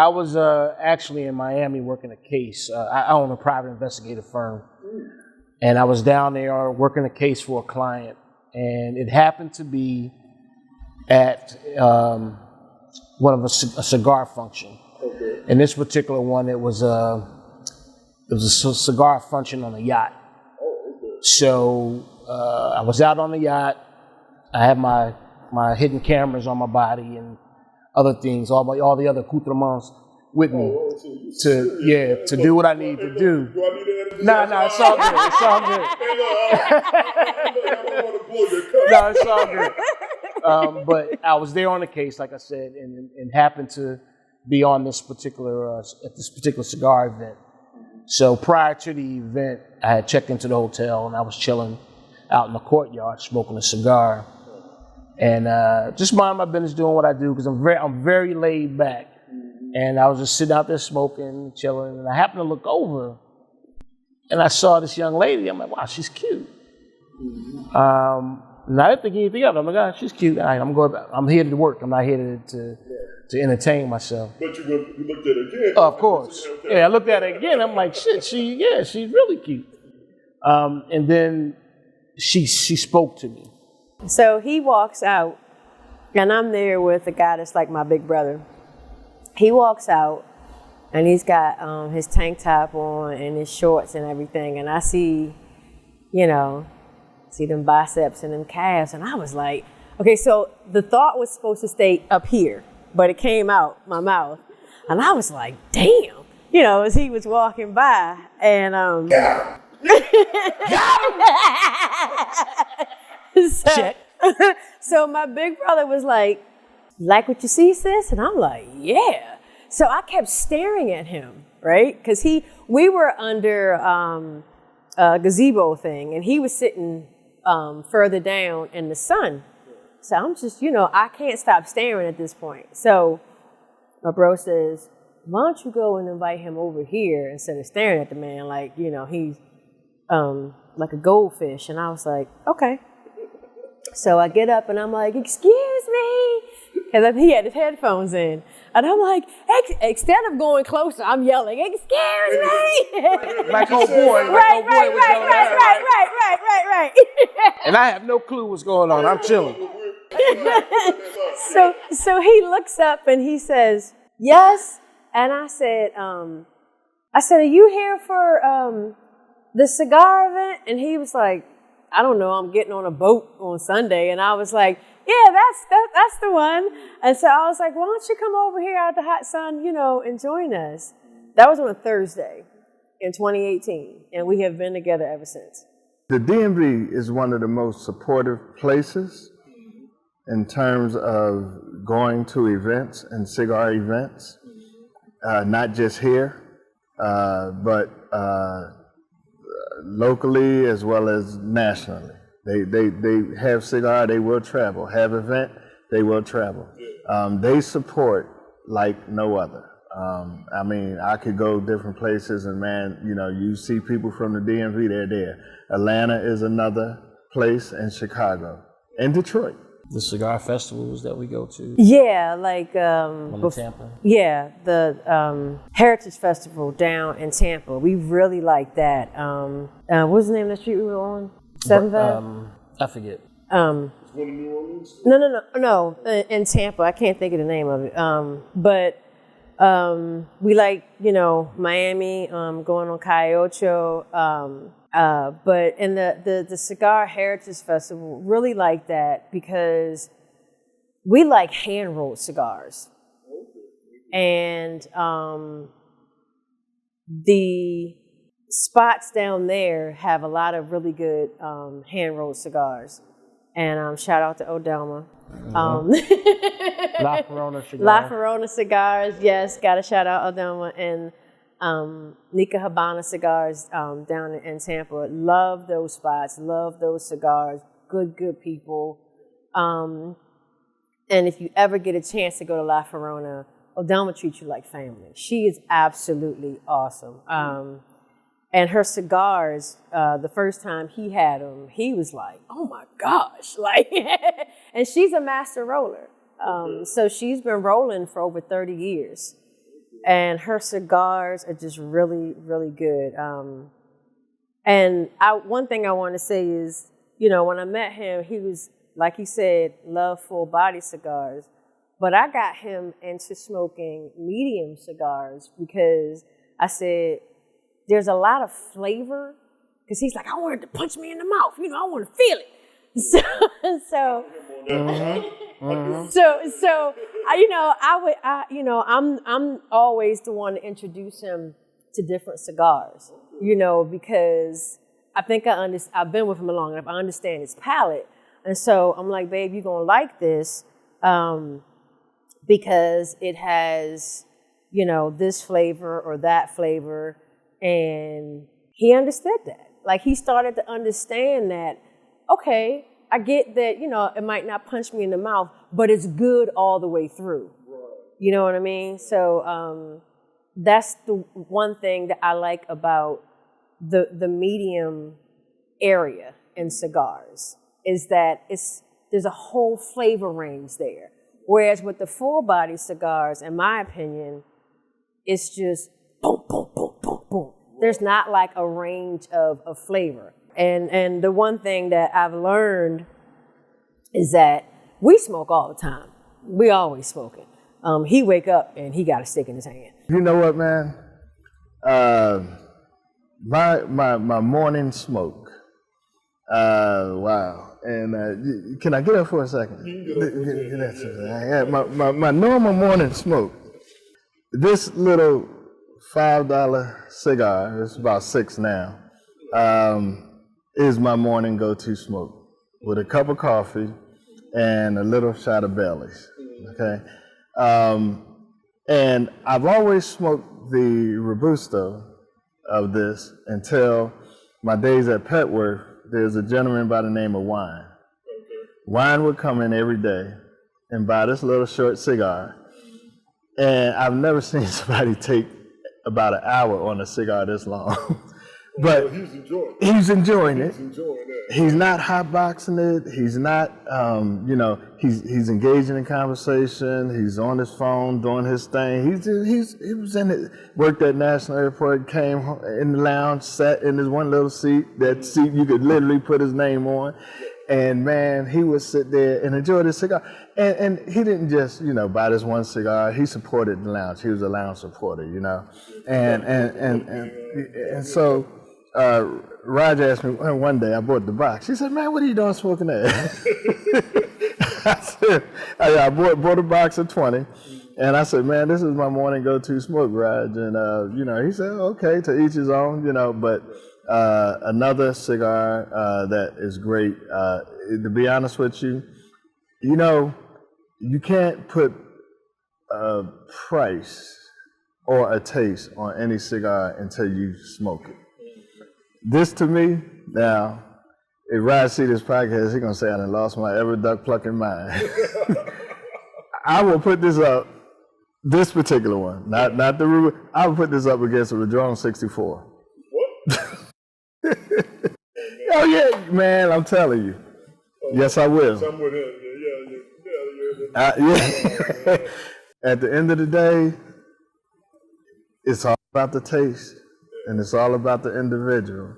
I was actually in Miami working a case. I own a private investigative firm. And I was down there working a case for a client. And it happened to be at one of a cigar function. Okay. In this particular one, it was a cigar function on a yacht. Oh, okay. So I was out on the yacht. I had my hidden cameras on my body and other things, all the other accoutrements with me to do what I need to do. Do I need to edit this? No, it's all good. It's all good. No, it's all good. But I was there on the case, like I said, and happened to be on this particular at this particular cigar event. So prior to the event, I had checked into the hotel and I was chilling out in the courtyard smoking a cigar, and just mind my business, doing what I do because I'm very laid back. And I was just sitting out there smoking, chilling, and I happened to look over, and I saw this young lady. I'm like, wow, she's cute. And I didn't think anything of it. I'm like, oh, she's cute. All right, I'm here to work. I'm not here to entertain myself. But you looked at it again. Of course. Yeah, I looked at it again. I'm like, shit, she's really cute. And then she spoke to me. So he walks out, and I'm there with a guy that's like my big brother. He walks out, and he's got his tank top on and his shorts and everything, and I see them biceps and them calves, and I was like, okay, so the thought was supposed to stay up here, but it came out my mouth, and I was like, damn, as he was walking by, and so my big brother was like what you see, sis? And I'm like, yeah. So I kept staring at him, right? Because we were under a gazebo thing, and he was sitting further down in the sun. So I'm just, I can't stop staring at this point. So my bro says, why don't you go and invite him over here instead of staring at the man like, he's like a goldfish. And I was like, okay. So I get up and I'm like, excuse me. Because he had his headphones in. And I'm like, instead of going closer, I'm yelling, excuse me. Like old boy. Right. And I have no clue what's going on. I'm chilling. So he looks up and he says, yes. And I said, are you here for the cigar event? And he was like, I don't know, I'm getting on a boat on Sunday. And I was like, yeah, that's the one. And so I was like, why don't you come over here out the hot sun, and join us. That was on a Thursday in 2018. And we have been together ever since. The DMV is one of the most supportive places in terms of going to events and cigar events, not just here, but locally as well as nationally. They have cigar, they will travel. Have event, they will travel. They support like no other. I mean, I could go different places and man, you see people from the DMV, they're there. Atlanta is another place, and Chicago, and Detroit. The cigar festivals that we go to. Yeah, like Tampa. Yeah, the Heritage Festival down in Tampa. We really like that. What was the name of the street we were on? 7th Ave? I forget. One in New Orleans? No. In Tampa, I can't think of the name of it. But we like, Miami, going on COUCHAT. But in the Cigar Heritage Festival, really like that because we like hand-rolled cigars. And the spots down there have a lot of really good hand-rolled cigars. And shout out to Odelma. La Ferrona Cigars. La Ferrona Cigars, yes. Got to shout out Odelma. And Nika Habana Cigars down in Tampa. Love those spots. Love those cigars. Good people. And if you ever get a chance to go to La Ferrona, Odelma treats you like family. She is absolutely awesome. And her cigars, the first time he had them, he was like, oh my gosh. And she's a master roller. So she's been rolling for over 30 years. and her cigars are just really, really good. One thing I want to say is, when I met him, he was, like he said, love full body cigars. But I got him into smoking medium cigars because I said, there's a lot of flavor. Because he's like, I want it to punch me in the mouth. I want to feel it. I'm always the one to introduce him to different cigars, because I think I've been with him long enough. I understand his palate. And so I'm like, babe, you're going to like this because it has, this flavor or that flavor. And he understood that. Like, he started to understand that, okay, I get that, it might not punch me in the mouth, but it's good all the way through. You know what I mean? So that's the one thing that I like about the medium area in cigars, is that there's a whole flavor range there. Whereas with the full body cigars, in my opinion, it's just boom, boom, boom, boom, boom. There's not like a range of flavor. And the one thing that I've learned is that we smoke all the time. We always smoking. He wake up and he got a stick in his hand. You know what, man? My morning smoke. Wow. And can I get up for a second? My normal morning smoke. This little $5 cigar, it's about $6 now, is my morning go-to smoke with a cup of coffee and a little shot of Baileys, okay? And I've always smoked the Robusto of this until my days at Petworth. There's a gentleman by the name of Wine. Wine would come in every day and buy this little short cigar. And I've never seen somebody take about an hour on a cigar this long. But he's enjoying it. He's not hotboxing it. He's not, he's engaging in conversation. He's on his phone doing his thing. He was in it, worked at National Airport, came in the lounge, sat in his one little seat. That seat you could literally put his name on. And man, he would sit there and enjoy this cigar. And he didn't just, buy this one cigar. He supported the lounge. He was a lounge supporter, And so Raj asked me one day, I bought the box. She said, man, what are you doing smoking that? I said, I bought a box of 20. And I said, man, this is my morning go-to smoke, Raj. And, he said, okay, to each his own, but another cigar that is great. To be honest with you, you can't put a price or a taste on any cigar until you smoke it. This to me, now, if Raj see this podcast, he's going to say I done lost my ever duck plucking mind. I will put this up, this particular one, not the Ruby. I will put this up against a Padron 64. What? Oh yeah, man, I'm telling you. Yes, I will. I'm with him. Yeah. At the end of the day, it's all about the taste, and it's all about the individual.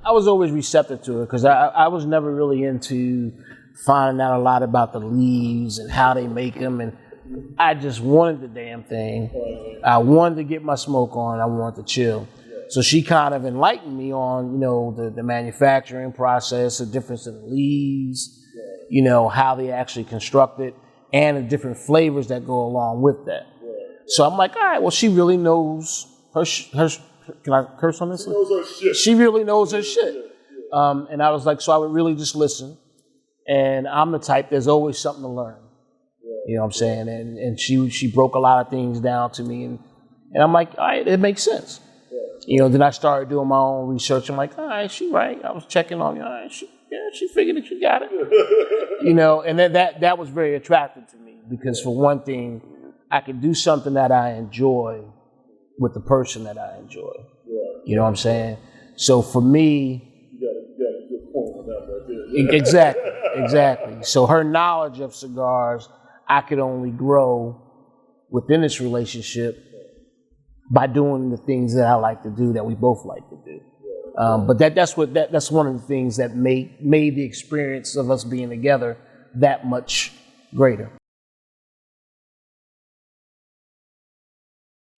I was always receptive to it because I was never really into finding out a lot about the leaves and how they make them, and I just wanted the damn thing. I wanted to get my smoke on. I wanted to chill. So she kind of enlightened me on, the manufacturing process, the difference in the leaves, how they actually construct it, and the different flavors that go along with that. So I'm like, all right, well, she really knows her can I curse on this? She knows her shit. She really knows her shit. And I was like, so I would really just listen. And I'm the type, there's always something to learn. You know what I'm saying? And she broke a lot of things down to me. And I'm like, all right, it makes sense. Then I started doing my own research. I'm like, all right, she right. I was checking on you. All right, she figured that you got it. And then that was very attractive to me because for one thing, I could do something that I enjoy with the person that I enjoy. You know what I'm saying? So for me, you got a good point on that right there. Exactly. So her knowledge of cigars, I could only grow within this relationship by doing the things that I like to do, that we both like to do. But that's one of the things that made the experience of us being together that much greater.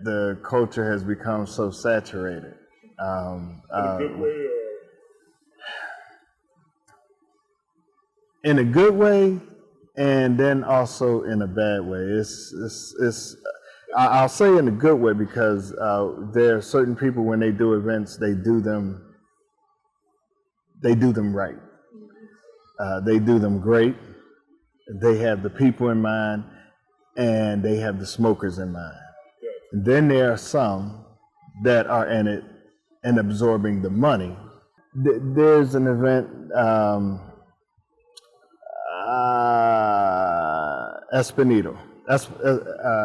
The culture has become so saturated. In a good way, or? In a good way, and then also in a bad way. I'll say in a good way because there are certain people, when they do events, they do them right. They do them great. They have the people in mind, and they have the smokers in mind. And then there are some that are in it and absorbing the money. There's an event,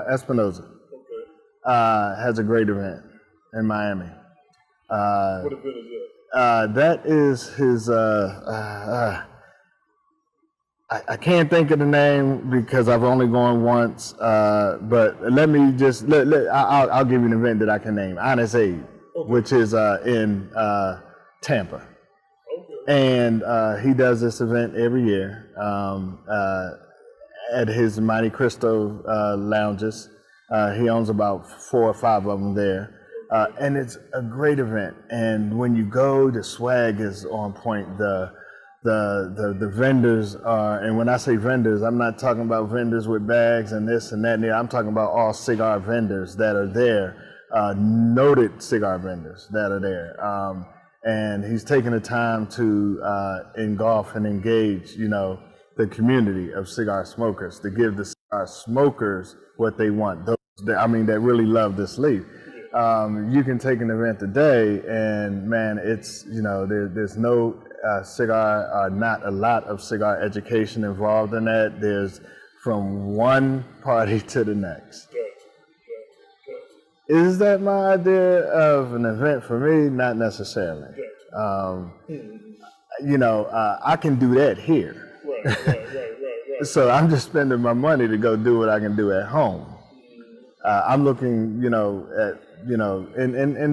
Espinosa has a great event in Miami. What event is that? That is his. I can't think of the name because I've only gone once. But let me just I'll give you an event that I can name. Honest Aid, which is in Tampa. And he does this event every year at his Monte Cristo lounges. He owns about 4 or 5 of them there. And it's a great event. And when you go, the swag is on point. The vendors are, and when I say vendors, I'm not talking about vendors with bags and this and that and that. I'm talking about all cigar vendors that are there, noted cigar vendors that are there. And he's taking the time to engulf and engage, the community of cigar smokers, to give the cigar smokers what they want. Those that really love this leaf. You can take an event today, and man, it's there's no cigar, not a lot of cigar education involved in that. There's from one party to the next. Is that my idea of an event for me? Not necessarily. I can do that here. Right. So I'm just spending my money to go do what I can do at home. I'm looking, and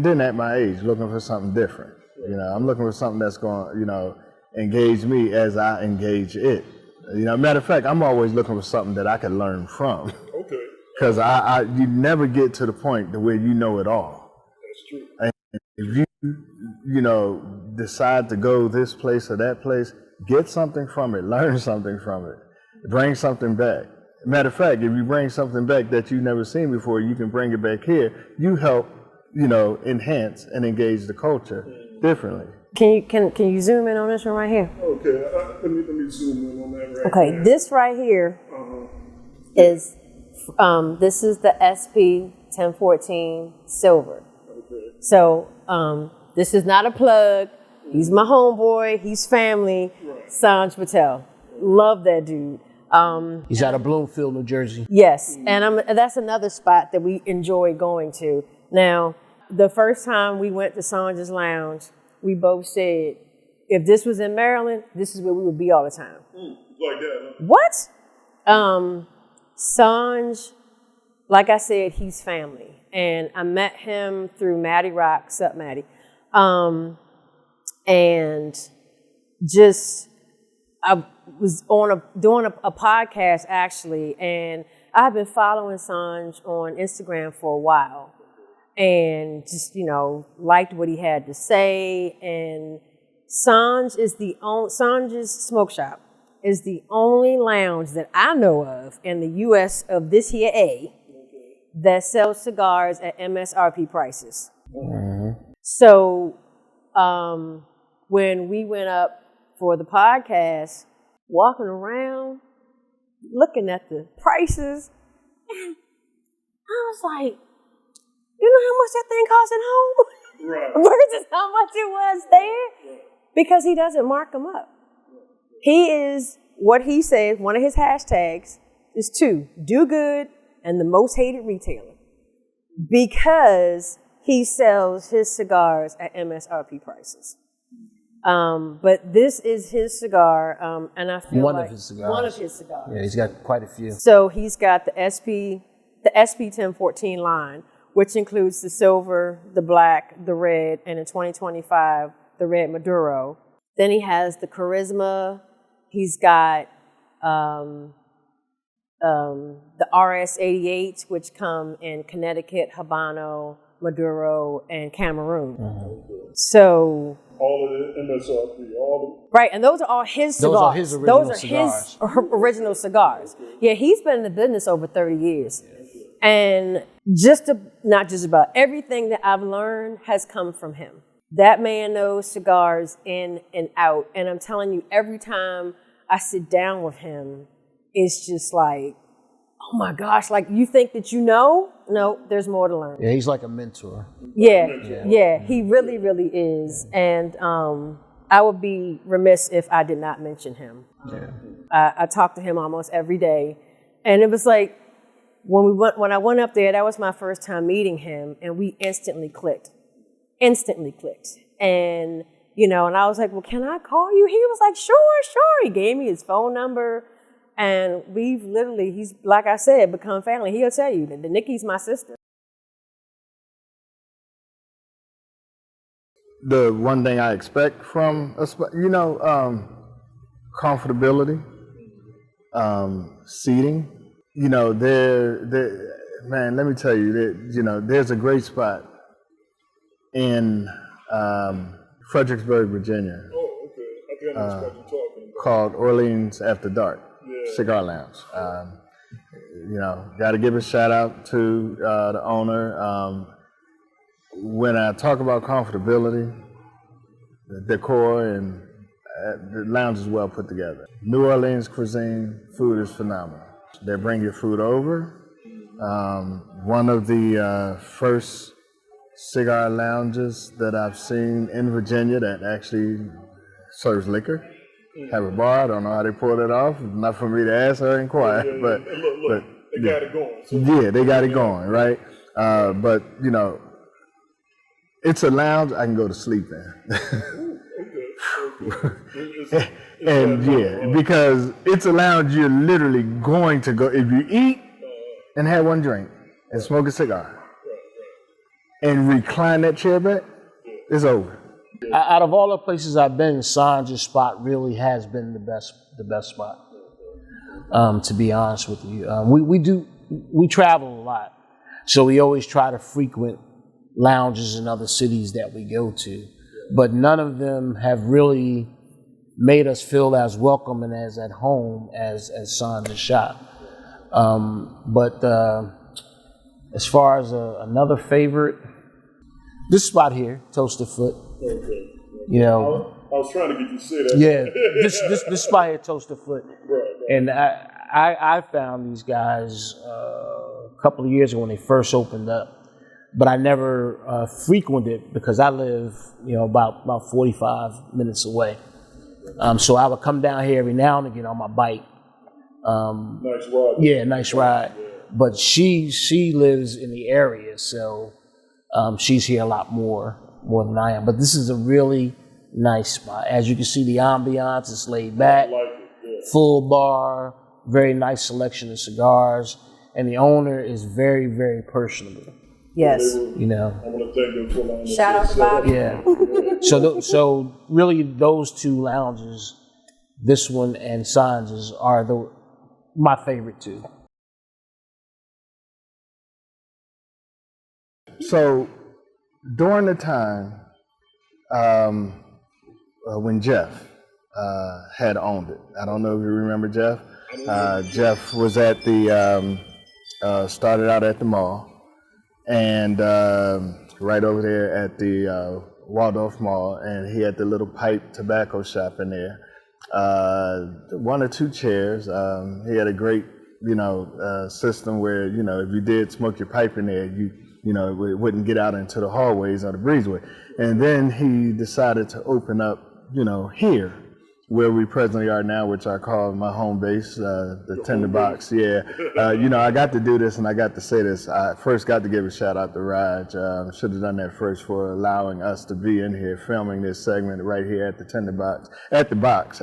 then at my age, looking for something different. I'm looking for something that's going to, engage me as I engage it. Matter of fact, I'm always looking for something that I can learn from. Okay. Because you never get to the point to where you know it all. That's true. And if you decide to go this place or that place, get something from it, learn something from it, bring something back. Matter of fact, if you bring something back that you've never seen before, you can bring it back here. You help, enhance and engage the culture differently. Can you zoom in on this one right here? Okay, let me zoom in on that right Okay, there. this right here is this is the SP 1014 silver. Okay. So this is not a plug. He's my homeboy. He's family. Right. Sanj Patel. Love that dude. He's out of Bloomfield, New Jersey. Yes, and that's another spot that we enjoy going to. Now, the first time we went to Sanj's Lounge, we both said, if this was in Maryland, this is where we would be all the time. Like that, huh? What? Sanj, like I said, he's family. And I met him through Maddie Rock. Sup, Maddie? And just, I was doing a podcast actually, and I've been following Sanj on Instagram for a while, and just liked what he had to say. And Sanj's Smoke Shop is the only lounge that I know of in the U.S. of this here A that sells cigars at MSRP prices. Mm-hmm. So when we went up for the podcast, walking around, looking at the prices, and I was like, you know how much that thing costs at home? Right. Versus how much it was there? Right. Because he doesn't mark them up. He is, what he says, one of his hashtags is 2, do good and the most hated retailer. Because he sells his cigars at MSRP prices. But this is his cigar, and I feel One like of his cigars. one of his cigars. Yeah, he's got quite a few. So he's got the SP 1014 line, which includes the silver, the black, the red, and in 2025, the red Maduro. Then he has the Charisma. He's got the RS-88, which come in Connecticut, Habano, Maduro, and Cameroon. So All of the MSRP, all right, and those are all his cigars. Those are his original Those are cigars. his original cigars. Yeah, he's been in the business over 30 years. And not just about everything that I've learned has come from him. That man knows cigars in and out. And I'm telling you, every time I sit down with him, it's just like, oh my gosh, like you think that you know? No, there's more to learn. Yeah, he's like a mentor. Yeah, he really, really is. And I would be remiss if I did not mention him. Yeah. I talk to him almost every day. And it was like, when I went up there, that was my first time meeting him, and we instantly clicked. And, and I was like, well, can I call you? He was like, sure. He gave me his phone number. And he's, like I said, become family. He'll tell you that Nikki's my sister. The one thing I expect from comfortability, seating. Man, let me tell you that there's a great spot in Fredericksburg, Virginia. Oh, okay. I think I know what you're talking about. Called Orleans After Dark Yeah. Cigar Lounge. Got to give a shout out to the owner. When I talk about comfortability, the decor and the lounge is well put together. New Orleans cuisine, food is phenomenal. They bring your food over. One of the first cigar lounges that I've seen in Virginia that actually serves liquor. Have a bar. I don't know how they pulled it off. Not for me to ask or inquire, Yeah. but Look, they got it going. So yeah, they got it going, right? But it's a lounge I can go to sleep in. And because it's a lounge you're literally going to go if you eat and have one drink and smoke a cigar and recline that chair back, it's over. Out of all the places I've been, Sanja's spot really has been the best spot. To be honest with you, we travel a lot, so we always try to frequent lounges in other cities that we go to, but none of them have really made us feel as welcome and as at home as Sanja's shop. But as far as another favorite, this spot here, Toasted Foot. Okay. I was trying to get you to say that. Yeah, this spot here, Toasted Foot. Right. And I found these guys a couple of years ago when they first opened up, but I never frequented because I live, about 45 minutes away. So I would come down here every now and again on my bike. Nice ride. Yeah, nice ride. Yeah. But she lives in the area, so she's here a lot more than I am. But this is a really nice spot. As you can see, the ambiance is laid back, full bar, very nice selection of cigars, and the owner is very, very personable. Yes. I want to thank them for allowing us. Shout out to Bobby. Yeah. So really, those two lounges, this one and Sanja's, are my favorite two. So during the time when Jeff had owned it, I don't know if you remember Jeff. Jeff was at started out at the mall, and right over there at the Waldorf Mall, and he had the little pipe tobacco shop in there. One or two chairs. He had a great, system where, if you did smoke your pipe in there, it wouldn't get out into the hallways or the breezeway. And then he decided to open up, here. where we presently are now, which I call my home base, the Tinderbox. Yeah, I got to do this and I got to say this. I first got to give a shout out to Raj. Should have done that first for allowing us to be in here filming this segment right here at the Tinderbox, at the box,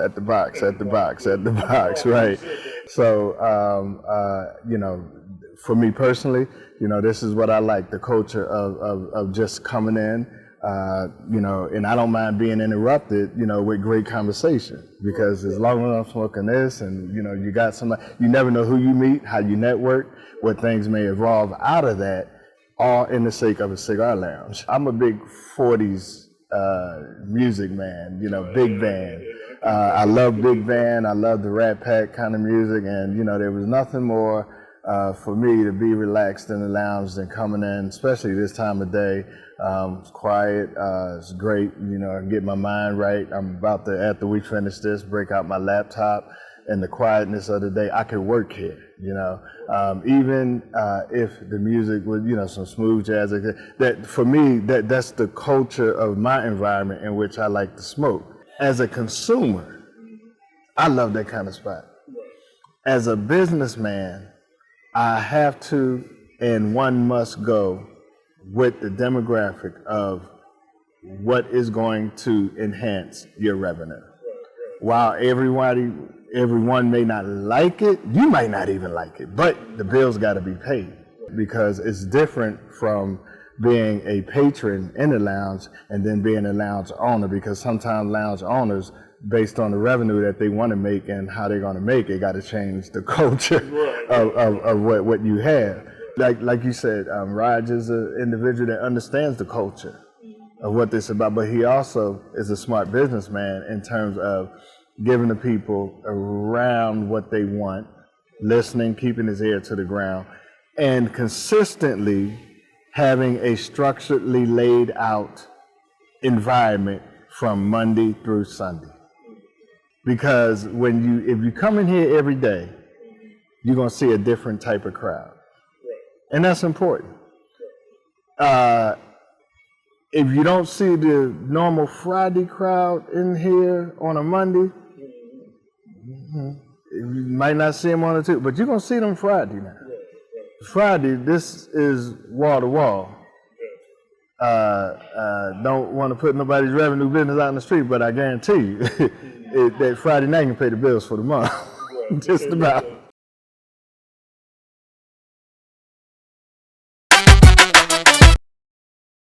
right? So, for me personally, this is what I like, the culture of just coming in. And I don't mind being interrupted, with great conversation, because as long as I'm smoking this and, you got somebody, you never know who you meet, how you network, what things may evolve out of that, all in the sake of a cigar lounge. I'm a big 40s music man, big band. I love big band. I love the Rat Pack kind of music. And, there was nothing more for me to be relaxed in the lounge than coming in, especially this time of day. It's quiet, it's great, I can get my mind right. I'm about to, after we finish this, break out my laptop, and the quietness of the day, I could work here, even if the music was, some smooth jazz, that for me, that's the culture of my environment in which I like to smoke. As a consumer, I love that kind of spot. As a businessman, I have to, and one must go with the demographic of what is going to enhance your revenue. While everyone may not like it, you might not even like it, but the bills got to be paid, because it's different from being a patron in the lounge and then being a lounge owner, because sometimes lounge owners, based on the revenue that they want to make and how they're going to make it, got to change the culture of what you have. Like you said, Raj is an individual that understands the culture of what this is about, but he also is a smart businessman in terms of giving the people around what they want, listening, keeping his ear to the ground, and consistently having a structurally laid out environment from Monday through Sunday. Because if you come in here every day, you're going to see a different type of crowd. And that's important. If you don't see the normal Friday crowd in here on a Monday, you might not see them on a Tuesday, but you're going to see them Friday now. Friday, this is wall to wall. Don't want to put nobody's revenue business out in the street, but I guarantee you that Friday night can pay the bills for the month. Just about.